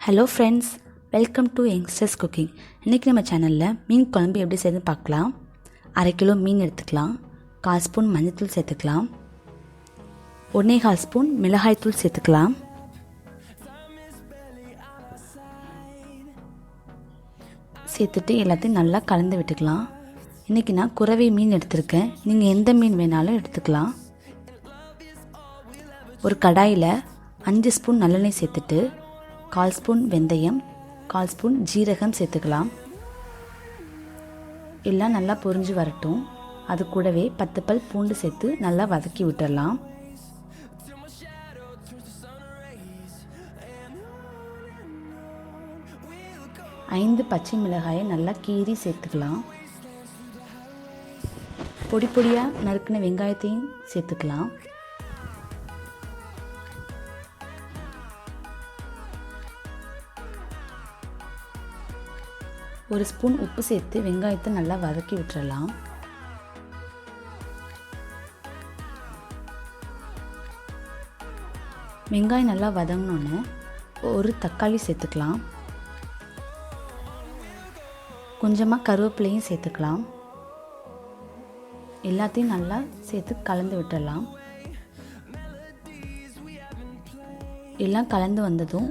Hello friends, welcome to youngsters cooking. இன்றைக்கி நம்ம சேனலில் மீன் குழம்பு எப்படி செய்து பார்க்கலாம். 1/2 கிலோ மீன் எடுத்துக்கலாம். 1/4 ஸ்பூன் மஞ்சள்தூள் சேர்த்துக்கலாம். 1/4 ஸ்பூன் மிளகாய்த்தூள் சேர்த்துக்கலாம். சேர்த்துட்டு எல்லாத்தையும் நல்லா கலந்து விட்டுக்கலாம். இன்றைக்கி நான் குறவை மீன் எடுத்திருக்கேன். நீங்கள் எந்த மீன் வேணாலும் எடுத்துக்கலாம். ஒரு கடாயில் 5 ஸ்பூன் நல்லெண்ணெய் சேர்த்துட்டு 1/4 ஸ்பூன் வெந்தயம், 1/4 ஸ்பூன் ஜீரகம் சேர்த்துக்கலாம். எல்லாம் நல்லா பொரிஞ்சு வரட்டும். அது கூடவே 10 பல் பூண்டு சேர்த்து நல்லா வதக்கி விட்டுடலாம். ஐந்து பச்சை மிளகாயை நல்லா கீறி சேர்த்துக்கலாம். பொடி பொடியாக நறுக்கின வெங்காயத்தையும் சேர்த்துக்கலாம். ஒரு ஸ்பூன் உப்பு சேர்த்து வெங்காயத்தை நல்லா வதக்கி விட்டுறலாம். வெங்காயம் நல்லா வதங்கினோன்னு ஒரு தக்காளி சேர்த்துக்கலாம். கொஞ்சமாக கருவேப்பிலையும் சேர்த்துக்கலாம். எல்லாத்தையும் நல்லா சேர்த்து கலந்து விட்டுடலாம். எல்லாம் கலந்து வந்ததும்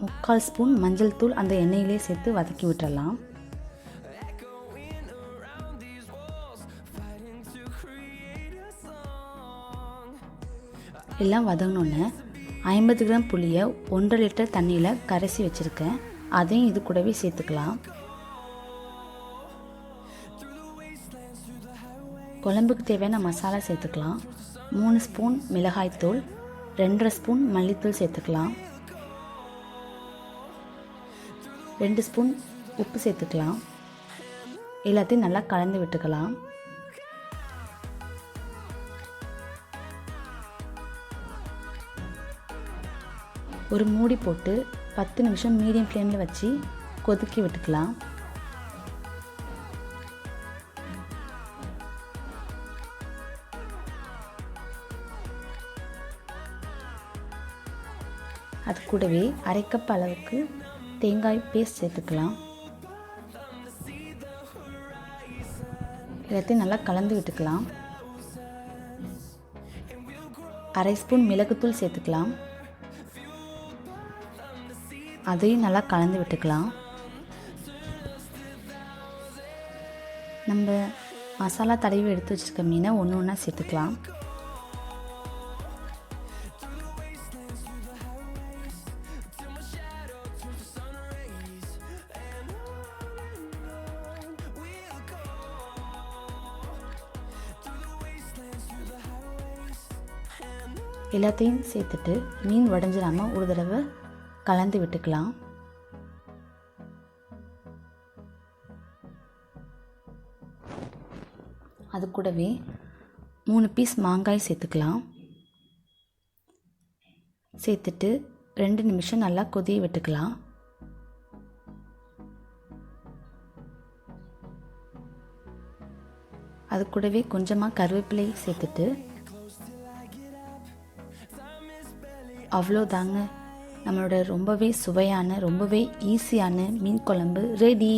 3/4 ஸ்பூன் மஞ்சள் தூள் அந்த எண்ணெயிலே சேர்த்து வதக்கி விட்டுடலாம். எல்லாம் வதங்கினோன்னு 50 கிராம் புளியை 1.5 லிட்டர் தண்ணியில் கரைச்சி வச்சுருக்கேன். அதையும் இது கூடவே சேர்த்துக்கலாம். குழம்புக்கு தேவையான மசாலா சேர்த்துக்கலாம். 3 ஸ்பூன் மிளகாய்த்தூள், 2.5 ஸ்பூன் மல்லித்தூள் சேர்த்துக்கலாம். 2 ஸ்பூன் உப்பு சேர்த்துக்கலாம். எல்லாத்தையும் நல்லா கலந்து விட்டுக்கலாம். ஒரு மூடி போட்டு 10 நிமிஷம் மீடியம் ஃப்ளேமில் வச்சு கொதிக்க விட்டுக்கலாம். அது கூடவே 1/2 கப் அளவுக்கு தேங்காய் பேஸ்ட் சேர்த்துக்கலாம். எல்லாத்தையும் நல்லா கலந்து விட்டுக்கலாம். 1/2 ஸ்பூன் மிளகுத்தூள் சேர்த்துக்கலாம். அதையும் நல்லா கலந்து விட்டுக்கலாம். நம்ம மசாலா தடவி எடுத்து வச்சுருக்க மீனை ஒன்று ஒன்றா சேர்த்துக்கலாம். எல்லாத்தையும் சேர்த்துட்டு மீன் உடஞ்சிடாமல் ஒரு தடவை கலந்து விட்டுக்கலாம். அது கூடவே 3 பீஸ் மாங்காய் சேர்த்துக்கலாம். சேர்த்துட்டு 2 நிமிஷம் நல்லா கொதிய விட்டுக்கலாம். அது கூடவே கொஞ்சமாக கருவேப்பிலை சேர்த்துட்டு அவ்வளோதாங்க, நம்மளோட ரொம்பவே சுவையான ரொம்பவே ஈஸியான மீன் குழம்பு ரெடி.